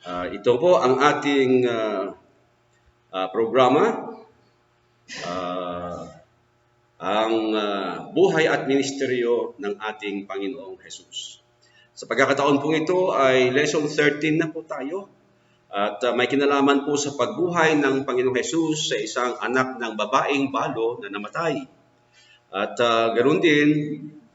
Ito po ang ating programa, ah, ang buhay at ministeryo ng ating Panginoong Jesus. Sa pagkakataon po ito ay lesson 13 na po tayo at may kinalaman po sa pagbuhay ng Panginoong Jesus sa isang anak ng babaeng balo na namatay. At ganoon din,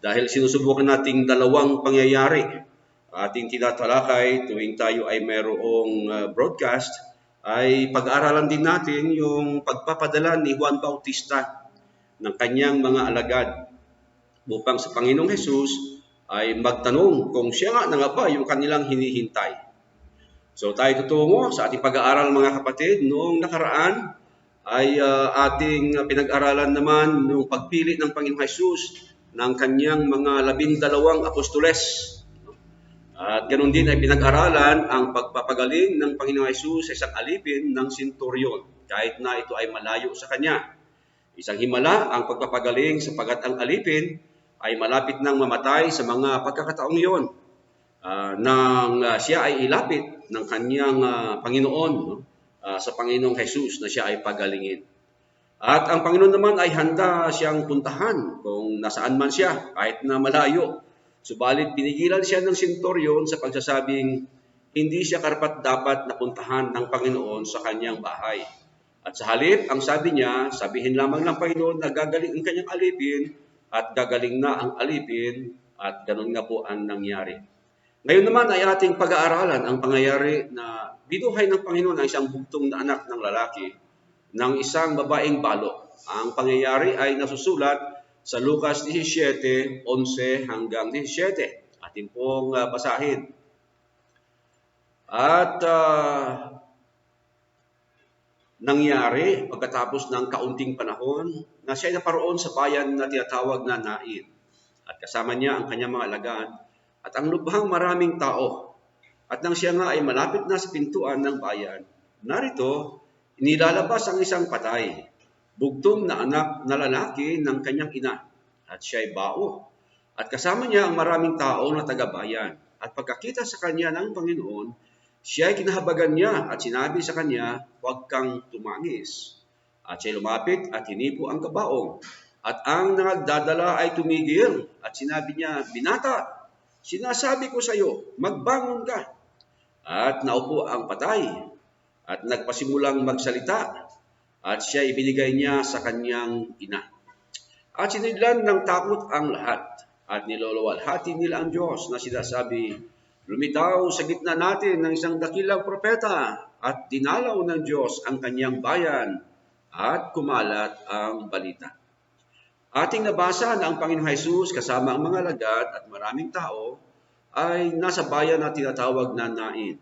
dahil sinusubukan nating dalawang pangyayari ating tinatalakay tuwing tayo ay mayroong broadcast, ay pag-aaralan din natin yung pagpapadala ni Juan Bautista ng kanyang mga alagad upang sa Panginoong Jesus ay magtanong kung siya nga ba yung kanilang hinihintay. So tayo tutungo sa ating pag-aaral mga kapatid. Noong nakaraan ay ating pinag-aralan naman yung pagpili ng Panginoong Jesus ng kanyang mga 12 apostoles. At ganoon din ay pinag-aralan ang pagpapagaling ng Panginoong Hesus sa isang alipin ng senturyon, kahit na ito ay malayo sa kanya. Isang himala ang pagpapagaling sapagat ang alipin ay malapit nang mamatay sa mga pagkakataong iyon nang siya ay ilapit ng kanyang Panginoon sa Panginoong Hesus na siya ay pagalingin. At ang Panginoon naman ay handa siyang puntahan kung nasaan man siya, kahit na malayo. Subalit pinigilan siya ng senturyon sa pagsasabing hindi siya karapat-dapat na puntahan ng Panginoon sa kanyang bahay. At sa halip, ang sabi niya, sabihin lamang ng Panginoon na gagaling ang kanyang alipin at gagaling na ang alipin at ganun nga po ang nangyari. Ngayon naman ay ating pag-aaralan ang pangyayari na binuhay ng Panginoon ang isang bugtong na anak ng lalaki ng isang babaeng balo. Ang pangyayari ay nasusulat sa Lucas 17:11 hanggang 17. Atin pong basahin. At nangyari pagkatapos ng kaunting panahon na siya ay naparoon sa bayan na tinatawag na Nain. At kasama niya ang kanyang mga alagad at ang lubhang maraming tao. At nang siya nga ay malapit na sa pintuan ng bayan, narito, inilalabas ang isang patay, bugtong na anak na lalaki ng kanyang ina, at siya ay bao. At kasama niya ang maraming tao na taga-bayan. At pagkakita sa kanya ng Panginoon, siya ay kinahabagan niya at sinabi sa kanya, huwag kang tumangis. At siya lumapit at hinipo ang kabaong. At ang nagdadala ay tumigil at sinabi niya, binata, sinasabi ko sa iyo, magbangon ka. At naupo ang patay at nagpasimulang magsalita. At siya ibinigay niya sa kanyang ina. At sinidlan ng takot ang lahat at niluluwalhati nila ang Diyos na sinasabi, lumitaw sa gitna natin ng isang dakilang propeta at dinalaw ng Diyos ang kanyang bayan at kumalat ang balita. Ating nabasa na ang Panginoong Hesus kasama ang mga alagad at maraming tao ay nasa bayan na tinatawag na Nain.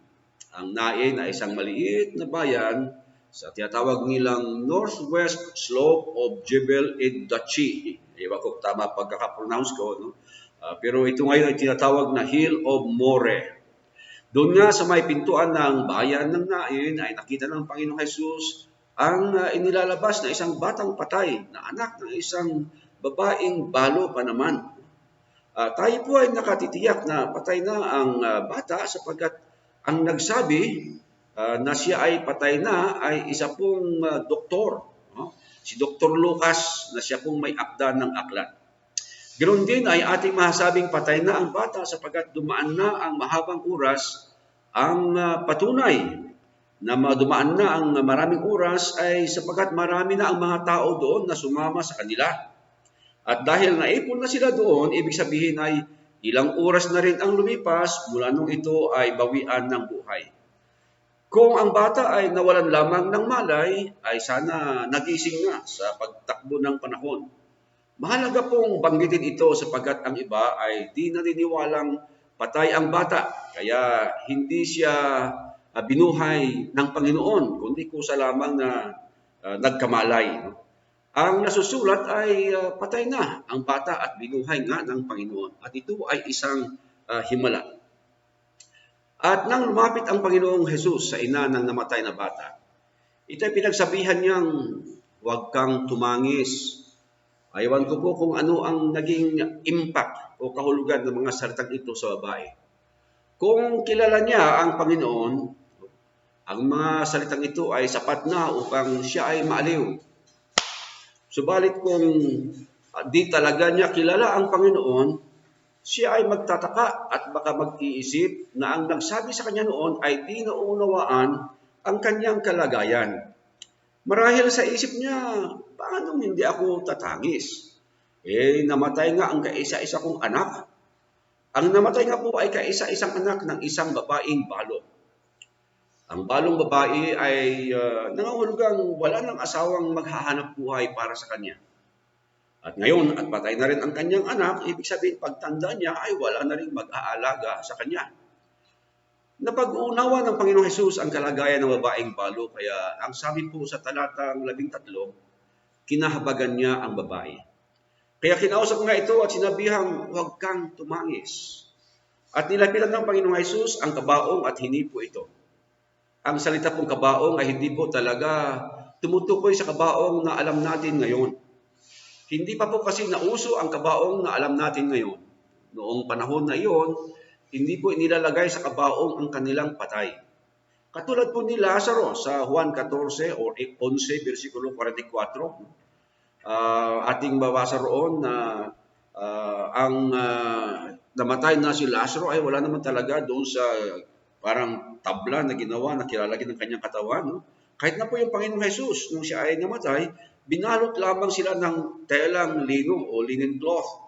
Ang Nain ay isang maliit na bayan sa tinatawag nilang northwest slope of Jebel Dachi. Ewan ko tama pagkakapronounce ko, no? Pero ito ngayon ay tinatawag na Hill of More. Doon nga sa may pintuan ng bayan ng Nain ay nakita ng Panginoong Hesus ang inilalabas na isang batang patay na anak ng isang babaeng balo pa naman. Tayo po ay nakatitiyak na patay na ang bata sapagkat ang nagsabi na siya ay patay na ay isa pong doktor. No? Si Dr. Lucas na siya pong may akda ng aklat. Ganoon din ay ating masasabing patay na ang bata sapagkat dumaan na ang mahabang oras. Ang patunay na dumaan na ang maraming oras ay sapagkat marami na ang mga tao doon na sumama sa kanila. At dahil naipon na sila doon, ibig sabihin ay ilang oras na rin ang lumipas mula nung ito ay bawian ng buhay. Kung ang bata ay nawalan lamang ng malay, ay sana nagising na sa pagtakbo ng panahon. Mahalaga pong banggitin ito sapagkat ang iba ay di naniniwalang patay ang bata, kaya hindi siya binuhay ng Panginoon, kundi kusa lamang na nagkamalay. Ang nasusulat ay patay na ang bata at binuhay nga ng Panginoon. At ito ay isang himala. At nang lumapit ang Panginoong Hesus sa ina ng namatay na bata, ito ay pinagsabihan niyang huwag kang tumangis. Ayawan ko po kung ano ang naging impact o kahulugan ng mga salitang ito sa babae. Kung kilala niya ang Panginoon, Ang mga salitang ito ay sapat na upang siya ay maaliw. Subalit kung di talaga niya kilala ang Panginoon, siya ay magtataka at baka mag-iisip na ang nagsabi sa kanya noon ay di naunawaan ang kanyang kalagayan. Marahil sa isip niya, paano hindi ako tatangis? Namatay nga ang kaisa-isa kong anak. Ang namatay nga po ay kaisa-isang anak ng isang babaeng balo. Ang balong babae ay nangangahulugang wala ng asawang maghahanap buhay para sa kanya. At ngayon, at patay na rin ang kanyang anak, ibig sabihin pagtanda niya ay wala na rin mag-aalaga sa kanya. Napag-uunawa ng Panginoong Hesus ang kalagayan ng babaeng balo, kaya ang sabi po sa talatang 13, kinahabagan niya ang babae. Kaya kinausap nga ito at sinabihang, huwag kang tumangis. At nilapitan ng Panginoong Hesus ang kabaong at hinipo ito. Ang salita pong kabaong ay hindi po talaga tumutukoy sa kabaong na alam natin ngayon. Hindi pa po kasi nauso ang kabaong na alam natin ngayon. Noong panahon na iyon, hindi po inilalagay sa kabaong ang kanilang patay. Katulad po ni Lazaro sa Juan 14 o 11 versikulo 44, ating babasa roon na ang namatay na si Lazaro ay wala naman talaga doon sa parang tabla na ginawa na kilalagyan ng kanyang katawan. No? Kahit na po yung Panginoong Hesus, nung siya ay namatay, binalot lamang sila ng telang lino o linen cloth.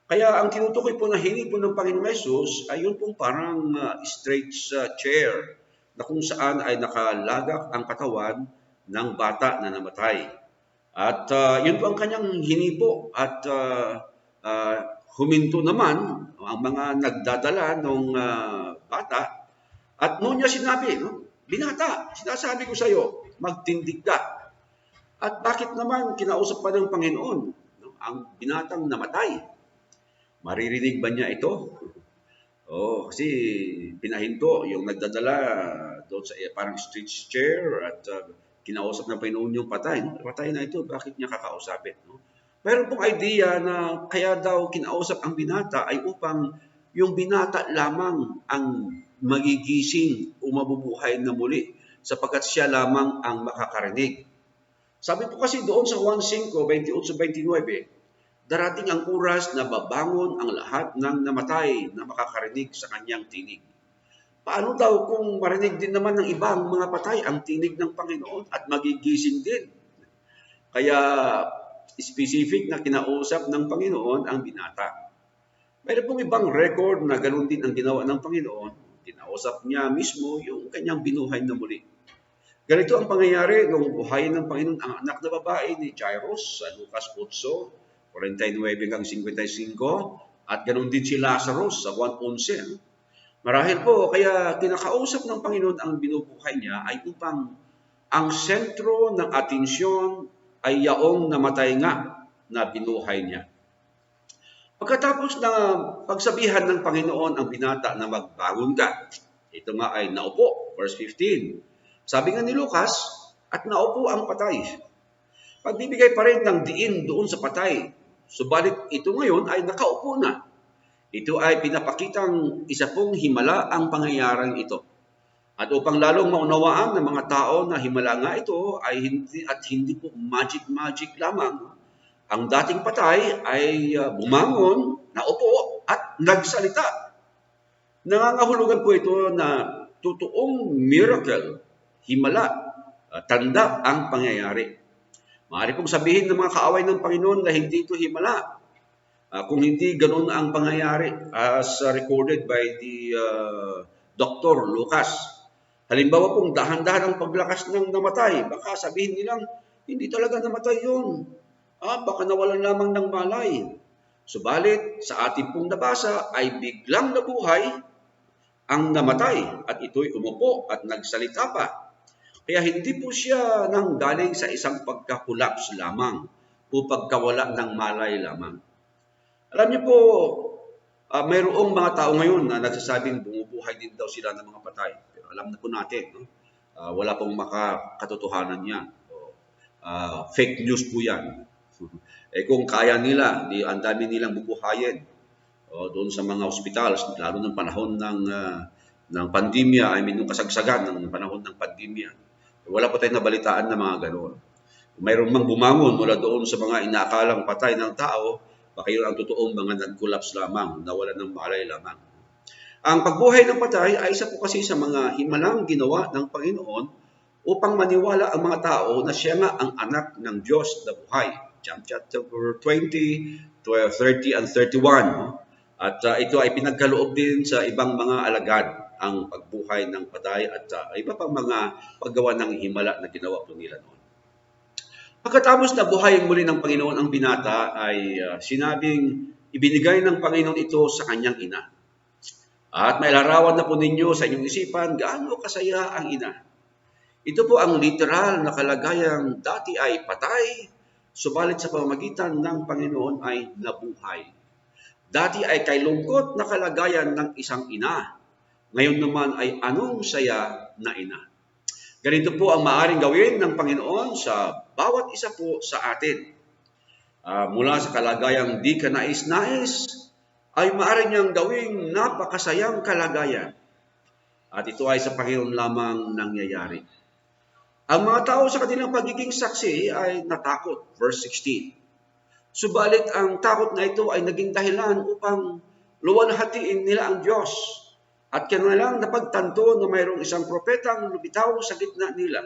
Kaya ang tinutukoy po na hinipo ng Panginoong Hesus ay yun pong parang straight chair na kung saan ay nakalagak ang katawan ng bata na namatay. At yun po ang kanyang hinipo at huminto naman ang mga nagdadala ng bata. At noon niya sinabi, no? Binata, sinasabi ko sa iyo, magtindig ka. At bakit naman kinausap pa ng Panginoon ang binatang namatay? Maririnig ba niya ito? Kasi pinahinto yung nagdadala doon sa parang street chair at kinausap ng Panginoon yung patay. No? Patay na ito, bakit niya kakausapin? No? Pero pong idea na kaya daw kinausap ang binata ay upang yung binata lamang ang magigising o mabubuhay na muli sapagkat siya lamang ang makakarinig. Sabi po kasi doon sa Juan 5, 28-29, darating ang oras na babangon ang lahat ng namatay na makakarinig sa kanyang tinig. Paano daw kung marinig din naman ng ibang mga patay ang tinig ng Panginoon at magigising din? Kaya specific na kinausap ng Panginoon ang binata. Mayroon pong ibang record na ganoon din ang ginawa ng Panginoon. Kinausap niya mismo yung kanyang binuhay na muli. Ganito ang pangyayari nung buhayin ng Panginoon ang anak na babae ni Jairus sa Lucas 8, 49-55, at ganoon din si Lazarus sa Juan 11. Marahil po, kaya kinakausap ng Panginoon ang binubuhay niya ay upang ang sentro ng atensyon ay yaong namatay nga na binuhay niya. Pagkatapos na pagsabihan ng Panginoon ang binata na magbangon ka, ito nga ay naupo, verse 15. Sabi nga ni Lucas, at naupo ang patay. Pagbibigay pa rin ng diin doon sa patay. Subalit ito ngayon ay nakaupo na. Ito ay pinapakitang isa pong himala ang pangyayaring ito. At upang lalong maunawaan ng mga tao na himala nga ito ay hindi po magic lamang. Ang dating patay ay bumangon, naupo at nagsalita. Nangangahulugan po ito na totoong miracle, himala, tanda ang pangyayari. Maaari pong sabihin ng mga kaaway ng Panginoon na hindi ito himala. Kung hindi ganoon ang pangyayari as recorded by the Dr. Lucas. Halimbawa pong dahan-dahan ang paglakas ng namatay. Baka sabihin nilang, hindi talaga namatay yun. Baka nawalan lamang ng malay. Subalit, sa ating pong nabasa ay biglang nabuhay ang namatay at ito'y umupo at nagsalita pa. Kaya hindi po siya nanggaling sa isang pagkakulaps lamang o pagkawala ng malay lamang. Alam niyo po, mayroong mga tao ngayon na nagsasabing bumubuhay din daw sila ng mga patay. Pero alam na po natin, no? Wala pong makakatotohanan yan. Fake news po yan. Kung kaya nila, ang dami nilang bubuhayin doon sa mga ospital, lalo ng panahon ng ng pandemya, nung kasagsagan ng panahon ng pandemya. Wala po tayong nabalitaan na mga ganoon. Mayroon mang bumangon mula doon sa mga inaakalang patay ng tao, baka yun ang totoong mga nag-collapse lamang, nawala ng malay lamang. Ang pagbuhay ng patay ay isa po kasi sa mga himalang ginawa ng Panginoon upang maniwala ang mga tao na siya nga ang anak ng Diyos na buhay. John chapter 20, 30 and 31. At ito ay pinagkaloob din sa ibang mga alagad, ang pagbuhay ng patay at iba pang mga paggawa ng himala na ginawa po nila noon. Pagkatapos na buhayin muli ng Panginoon ang binata ay sinabing ibinigay ng Panginoon ito sa kanyang ina. At mailarawan na po ninyo sa inyong isipan gaano kasaya ang ina. Ito po ang literal na kalagayang dati ay patay, subalit sa pamamagitan ng Panginoon ay nabuhay. Dati ay kay lungkot na kalagayan ng isang ina. Ngayon naman ay anong saya na ina. Ganito po ang maaaring gawin ng Panginoon sa bawat isa po sa atin. Mula sa kalagayang di ka nais-nais, ay maaari niyang gawing napakasayang kalagayan. At ito ay sa Panginoon lamang nangyayari. Ang mga tao sa kanilang pagiging saksi ay natakot. Verse 16. Subalit ang takot na ito ay naging dahilan upang luwalhatiin nila ang Diyos. At kanilang napagtanto na mayroong isang propetang lumitaw sa gitna nila.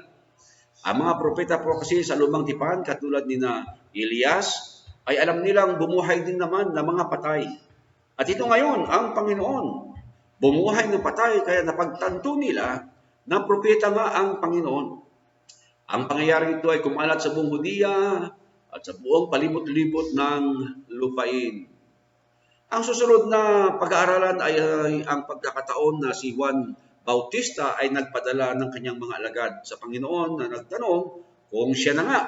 Ang mga propeta po kasi sa lumang tipan, katulad ni na Elias, ay alam nilang bumuhay din naman ng mga patay. At ito ngayon, ang Panginoon, bumuhay ng patay, kaya napagtanto nila na propeta nga ang Panginoon. Ang pangyayari ito ay kumalat sa buong Hudiya at sa buong palibot-libot ng lupain. Ang susunod na pag-aaralan ay ang pagkakataon na si Juan Bautista ay nagpadala ng kanyang mga alagad sa Panginoon na nagtanong kung siya na nga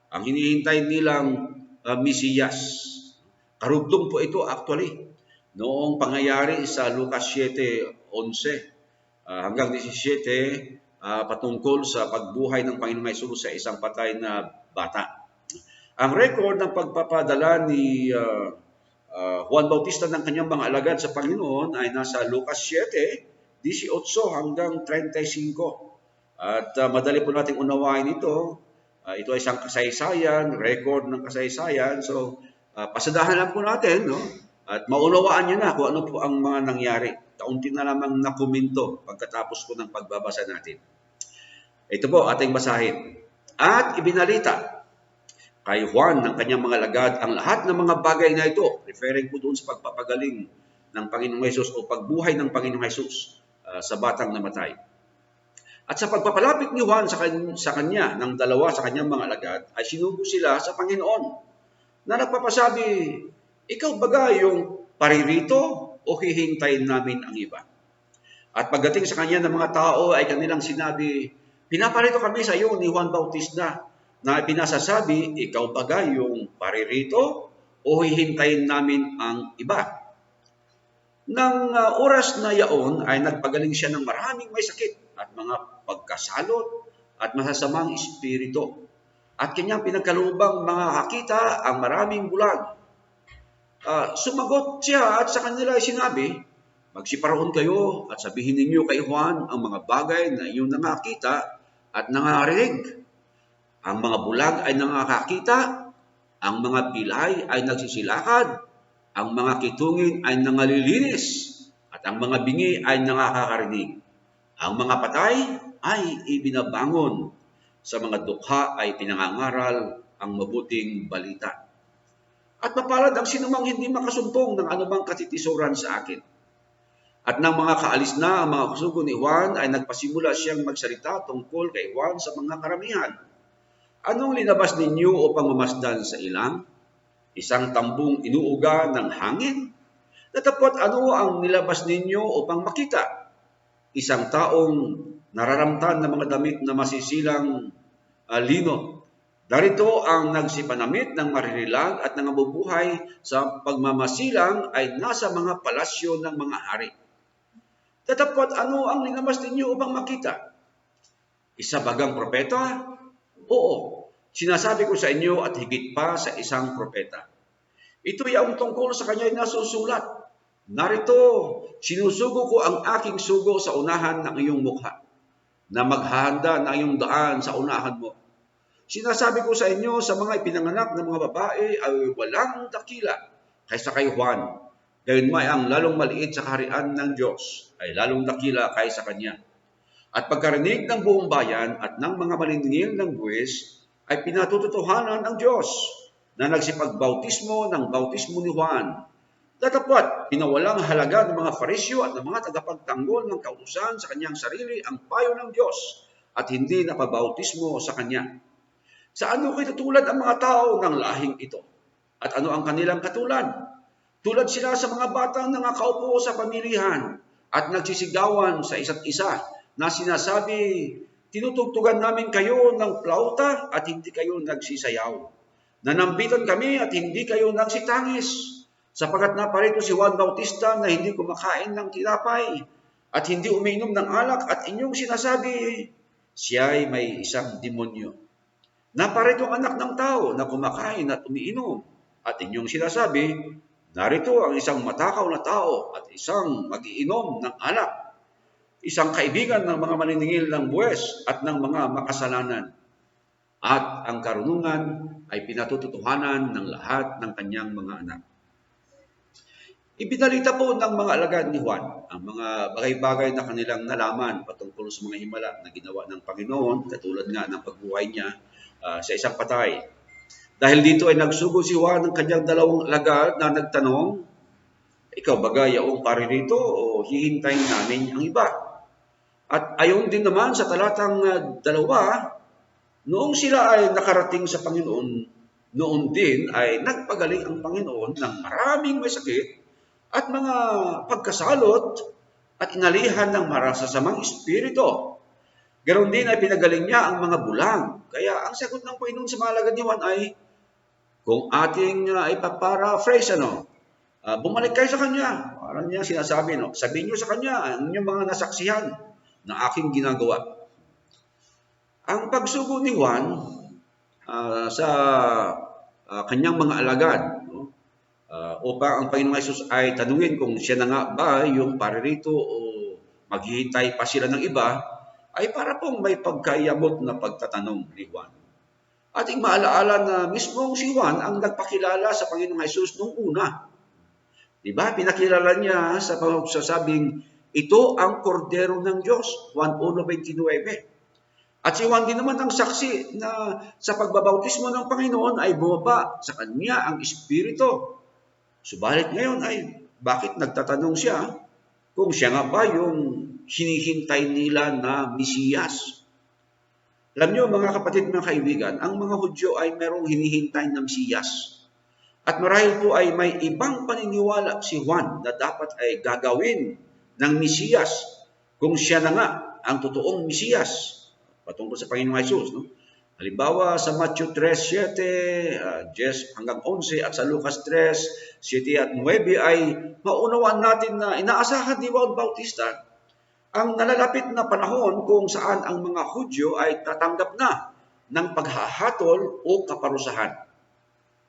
ang hinihintay nilang Mesiyas. Karugtong po ito actually. Noong pangyayari sa Lucas 7:11 hanggang 17 patungkol sa pagbuhay ng Panginoong Hesus sa isang patay na bata. Ang record ng pagpapadala ni Juan Bautista ng kanyang mga alagad sa Panginoon ay nasa Lucas 7:18 hanggang 35. At madali po nating unawain ito. Ito ay isang kasaysayan, record ng kasaysayan. So, pasadahan lang po natin, no? At maunawaan nyo na kung ano po ang mga nangyari. Kaunti na lamang nakomento pagkatapos po ng pagbabasa natin. Ito po ating basahin. At ibinalita kay Juan ng kanyang mga alagad ang lahat ng mga bagay na ito, referring po doon sa pagpapagaling ng Panginoong Hesus o pagbuhay ng Panginoong Hesus sa batang namatay. At sa pagpapalapit ni Juan sa kanya ng dalawa sa kanyang mga alagad, ay sinugo sila sa Panginoon na nagpapasabi, ikaw baga yung paririto o hihintayin namin ang iba? At pagdating sa kanya ng mga tao ay kanilang sinabi, pinaparito kami sa iyo ni Juan Bautista na pinasasabi, ikaw baga yung paririto o hihintayin namin ang iba? Nang oras na yaon ay nagpagaling siya ng maraming may sakit at mga pagkasalot at masasamang espiritu. At kanyang pinagkalubang mga kakita ang maraming bulag. Sumagot siya at sa kanila ay sinabi, magsiparoon kayo at sabihin ninyo kay Juan ang mga bagay na inyong nakakita at nangarinig. Ang mga bulag ay nakakita, ang mga pilay ay nagsisilakad, ang mga kitungin ay nangalilinis, at ang mga bingi ay nakakarinig. Ang mga patay ay ibinabangon, sa mga dukha ay pinangangaral ang mabuting balita. At mapalad ang sinumang hindi makasumpong ng anumang katitisuran sa akin. At nang mga kaalis na ang mga kasugo ni Juan, ay nagpasimula siyang magsalita tungkol kay Juan sa mga karamihan. Anong linabas ninyo upang mamasdan sa ilang? Isang tambong inuuga ng hangin? Natapot ano ang nilabas ninyo upang makita? Isang taong nararamtan ng mga damit na masisilang lino. Darito ang nagsipanamit ng maririlang at nangabubuhay sa pagmamasilang ay nasa mga palasyo ng mga hari. Tatapot ano ang linabas ninyo upang makita? Isa bagang propeta? Oo, sinasabi ko sa inyo at higit pa sa isang propeta. Ito ay ang tungkol sa kanya ay nasusulat. Narito, sinusugo ko ang aking sugo sa unahan ng iyong mukha, na maghahanda na iyong daan sa unahan mo. Sinasabi ko sa inyo, sa mga ipinanganak ng mga babae ay walang dakila kaysa kay Juan. Gayunmay ang lalong maliit sa kaharian ng Diyos ay lalong dakila kaysa kanya. At pagkarinig ng buong bayan at ng mga maniningil ng buwis ay pinatututuhanan ng Diyos na nagsipagbautismo ng bautismo ni Juan. Datapwat, pinawalang halaga ng mga Fariseo at ng mga tagapagtanggol ng kautusan sa kanyang sarili ang payo ng Diyos at hindi napabautismo sa kanya. Sa ano kayo tutulad ang mga tao ng lahing ito? At ano ang kanilang katulad? Tulad sila sa mga batang nakaupo sa pamilihan at nagsisigawan sa isa't isa na sinasabi, tinutugtugan namin kayo ng plauta at hindi kayo nagsisayaw. Nanambitan kami at hindi kayo nagsitangis. Sapagat naparito si Juan Bautista na hindi kumakain ng tinapay at hindi umiinom ng alak at inyong sinasabi, siya'y may isang demonyo. Naparito ang anak ng tao na kumakain at umiinom at inyong sinasabi, narito ang isang matakaw na tao at isang mag-iinom ng alak, isang kaibigan ng mga maniningil ng buwes at ng mga makasalanan. At ang karunungan ay pinatututuhanan ng lahat ng kanyang mga anak. Ibinalita po ng mga alagad ni Juan ang mga bagay-bagay na kanilang nalaman patungkol sa mga himala na ginawa ng Panginoon, katulad nga ng pagbuhay niya sa isang patay. Dahil dito ay nagsugo si Juan ng kanyang dalawang alagad na nagtanong, ikaw ba yaong pari rito o hihintayin namin ang iba? At ayon din naman sa talatang 2, noong sila ay nakarating sa Panginoon, noon din ay nagpagaling ang Panginoon ng maraming may sakit at mga pagkasalot at inalihan ng marasasamang espiritu. Ganon din ay pinagaling niya ang mga bulang. Kaya ang sagot ng Panginoon sa mga alagad ni Juan ay, kung ating ipaparaphrase, bumalik kayo sa kanya. Parang niya sinasabi, sabihin niyo sa kanya ang inyong mga nasaksihan na aking ginagawa. Ang pagsugo ni Juan sa kanyang mga alagad, upang ang Panginoong Hesus ay tanungin kung siya na nga ba yung paririto o maghihintay pa sila ng iba, ay para pong may pagkayamot na pagtatanong ni Juan. Ating maalaala na mismong si Juan ang nagpakilala sa Panginoong Hesus noong una. Diba? Pinakilala niya sa pagsasabing, ito ang kordero ng Diyos, Juan 1:29. At si Juan din naman ang saksi na sa pagbabautismo ng Panginoon ay bumaba sa kanya ang Espiritu. Subalit ngayon ay bakit nagtatanong siya kung siya nga ba yung hinihintay nila na Mesiyas? Alam niyo mga kapatid, mga kaibigan, ang mga Hudyo ay merong hinihintay na Mesiyas. At marahil po ay may ibang paniniwala si Juan na dapat ay gagawin ng Mesiyas kung siya na nga ang totoong Mesiyas patungkol sa Panginoong Hesus. Halimbawa sa Matthew 3:7, 10 hanggang 11 at sa Lucas 3:7 at 9 ay maunawaan natin na inaasahan ni Juan Bautista ang nalalapit na panahon kung saan ang mga Hudyo ay tatanggap na ng paghahatol o kaparusahan.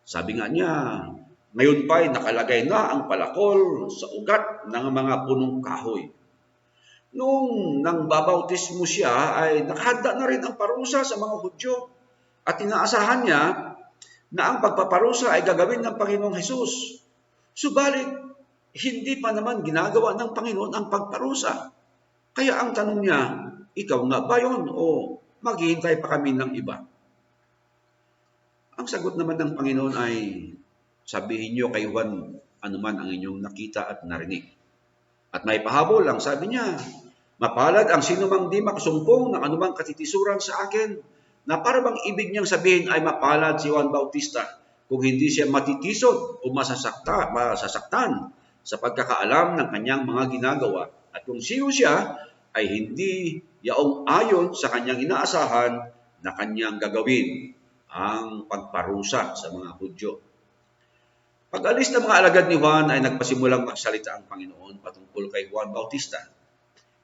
Sabi nga niya, ngayon pa ay nakalagay na ang palakol sa ugat ng mga punong kahoy. Noong nang babautismo siya ay nakahanda na rin ang parusa sa mga Hudyo at inaasahan niya na ang pagpaparusa ay gagawin ng Panginoong Hesus. Subalit, hindi pa naman ginagawa ng Panginoon ang pagparusa. Kaya ang tanong niya, ikaw nga ba yun o maghihintay pa kami ng iba? Ang sagot naman ng Panginoon ay, sabihin niyo kay Juan anuman ang inyong nakita at narinig. At may pahabol ang sabi niya, mapalad ang sinumang di makasumpong ng anumang katitisuran sa akin, na para bang ibig niyang sabihin ay mapalad si Juan Bautista kung hindi siya matitisod o masasaktan sa pagkakaalam ng kanyang mga ginagawa. At kung sino siya ay hindi yaong ayon sa kanyang inaasahan na kanyang gagawin ang pagparusa sa mga Hudyo. Pag-alis ng mga alagad ni Juan ay nagpasimulang magsalita ang Panginoon patungkol kay Juan Bautista.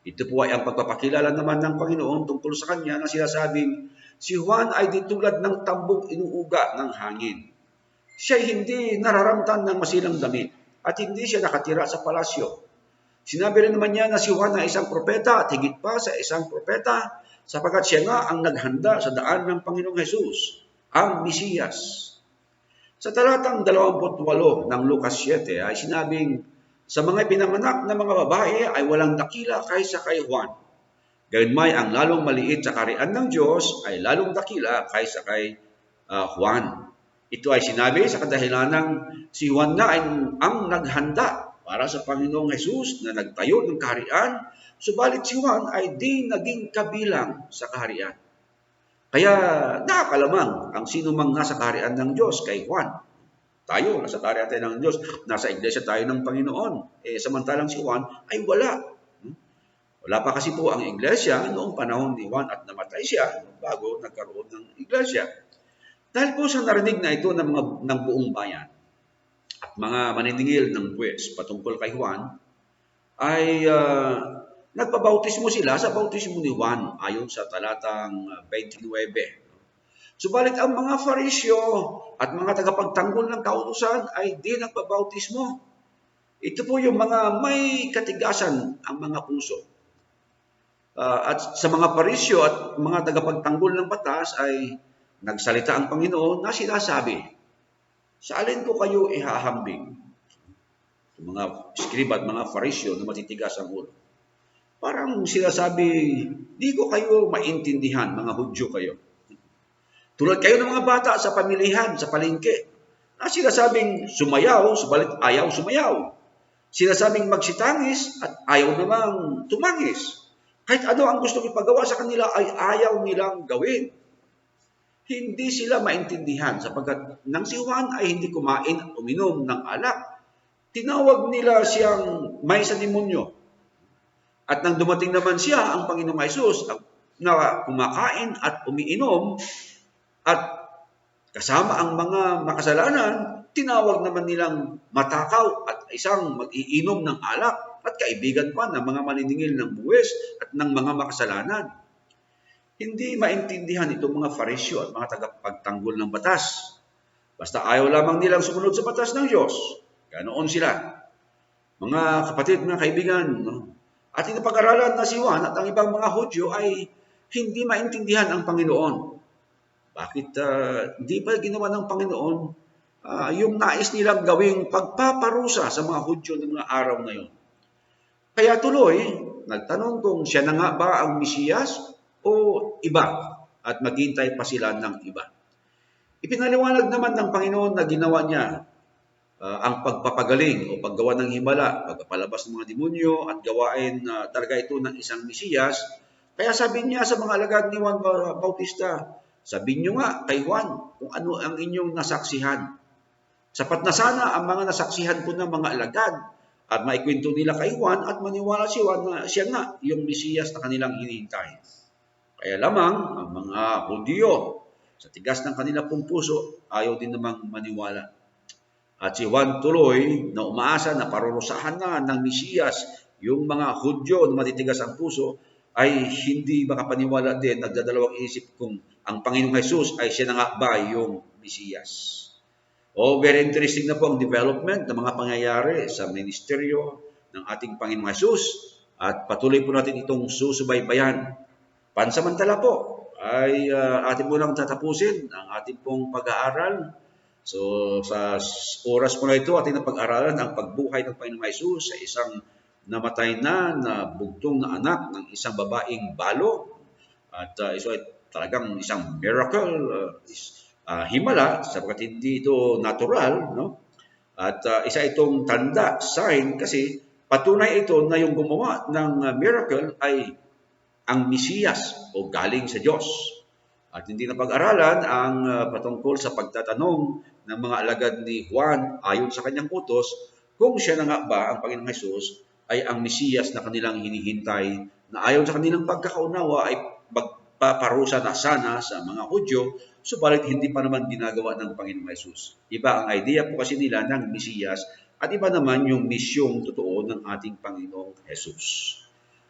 Ito po ay ang pagpapakilala naman ng Panginoon tungkol sa kanya na sinasabing, si Juan ay ditulad ng tambong inuuga ng hangin. Siya hindi nararamtan ng masilang damit at hindi siya nakatira sa palasyo. Sinabi rin naman niya na si Juan ay isang propeta at higit pa sa isang propeta sapagkat siya nga ang naghanda sa daan ng Panginoong Hesus, ang Mesiyas. Sa talatang 28 ng Lucas 7 ay sinabing, sa mga pinanganak na mga babae ay walang dakila kaysa kay Juan. Gayunmay ang lalong maliit sa kaharian ng Diyos ay lalong dakila kaysa kay Juan. Ito ay sinabi sa kadahilanang si Juan na ay ang naghanda para sa Panginoong Hesus na nagtayo ng kaharian, subalit si Juan ay di naging kabilang sa kaharian. Kaya nakakalamang ang sino mang nasa kaharian ng Diyos kay Juan. Tayo, nasa kaharian tayo ng Diyos, nasa iglesia tayo ng Panginoon. Samantalang si Juan ay wala. Wala pa kasi po ang iglesia noong panahon ni Juan at namatay siya bago nagkaroon ng iglesia. Dahil po sa narinig na ito ng buong bayan at mga maniningil ng buwes patungkol kay Juan, ay nagpabautismo sila sa bautismo ni Juan ayon sa talatang 29. Subalit ang mga Fariseo at mga tagapagtanggol ng kautusan ay di nagpabautismo. Ito po yung mga may katigasan ang mga puso. At sa mga Fariseo at mga tagapagtanggol ng batas ay nagsalita ang Panginoon na sinasabi, sa alin ko kayo ihahambing? Mga skriba at mga Fariseo na matitigas ang ulo. Parang sinasabi, di ko kayo maintindihan, mga Hudyo kayo. Tulad kayo ng mga bata sa pamilihan, sa palengke, na sinasabing sumayaw, subalit ayaw sumayaw. Sinasabing magsitangis at ayaw namang tumangis. Kahit ano ang gusto ipagawa sa kanila ay ayaw nilang gawin. Hindi sila maintindihan sapagkat nang si Juan ay hindi kumain at uminom ng alak. Tinawag nila siyang may sa demonyo. At nang dumating naman siya, ang Panginoong Hesus, na kumakain at umiinom, at kasama ang mga makasalanan, tinawag naman nilang matakaw at isang mag-iinom ng alak at kaibigan pa ng mga maniningil ng buwis at ng mga makasalanan. Hindi maintindihan itong mga Fariseo at mga tagapagtanggol ng batas. Basta ayaw lamang nilang sumunod sa batas ng Diyos. Ganoon sila. Mga kapatid, mga kaibigan, no? At inapag-aralan na si Juan at ang ibang mga Hudyo ay hindi maintindihan ang Panginoon. Bakit hindi pa ginawa ng Panginoon yung nais nilang gawing pagpaparusa sa mga Hudyo ng mga araw na yun? Kaya tuloy, nagtanong kung siya na nga ba ang Mesiyas o iba at maghintay pa sila ng iba. Ipinaliwanag naman ng Panginoon na ginawa niya ang pagpapagaling o paggawa ng himala, pagpapalabas ng mga demonyo at gawain talaga ito ng isang Mesiyas. Kaya sabi niya sa mga alagad ni Juan Bautista, sabihin niyo nga kay Juan kung ano ang inyong nasaksihan. Sapat na sana ang mga nasaksihan ko ng mga alagad at maikwento nila kay Juan at maniwala si Juan na siya nga yung Mesiyas na kanilang hinihintay. Kaya lamang ang mga Hudyo sa tigas ng kanilang puso ayaw din namang maniwala. At si Juan tuloy na umaasa na parurusahan na ng Mesiyas yung mga Hudyo na matitigas ang puso ay hindi makapaniwala din, nagdadalawang isip kung ang Panginoong Hesus ay siya na nga ba yung Mesiyas. Very interesting na po ang development ng mga pangyayari sa ministeryo ng ating Panginoong Hesus at patuloy po natin itong susubaybayan. Pansamantala po ay atin po lang tatapusin ang ating pong pag-aaral. So sa oras po na ito, ating napag-aralan ang pagbuhay ng Panginoong Hesus sa isang namatay na bugtong na anak ng isang babaeng balo. At ito ay talagang isang miracle, himala, sapagkat hindi ito natural. No? At isa itong tanda, sign, kasi patunay ito na yung gumawa ng miracle ay ang Mesiyas o galing sa Diyos. At hindi na pag-aralan ang patungkol sa pagtatanong ng mga alagad ni Juan ayon sa kanyang utos kung siya na nga ba ang Panginoong Hesus ay ang Mesiyas na kanilang hinihintay na ayon sa kanilang pagkakaunawa ay magpaparusa na sana sa mga Hudyo, subalit hindi pa naman ginagawa ng Panginoong Hesus. Iba ang idea po kasi nila ng Mesiyas at iba naman yung misyong totoo ng ating Panginoong Hesus.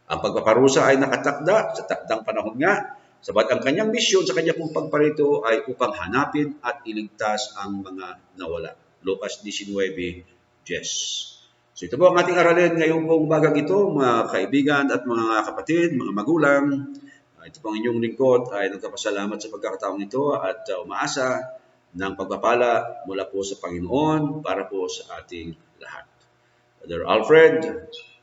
Ang pagpaparusa ay nakatakda sa takdang panahon nga, sabat ang kanyang misyon sa kanya pong pagparito ay upang hanapin at iligtas ang mga nawala. Lucas 19:21. Jess. So ito po ang ating aralin ngayong pong umagang ito, mga kaibigan at mga kapatid, mga magulang. Ito pong inyong lingkod ay nagpapasalamat sa pagkakataong ito at umaasa ng pagpapala mula po sa Panginoon para po sa ating lahat. Brother Alfred,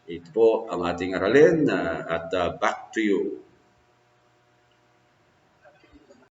ito po ang ating aralin at back to you.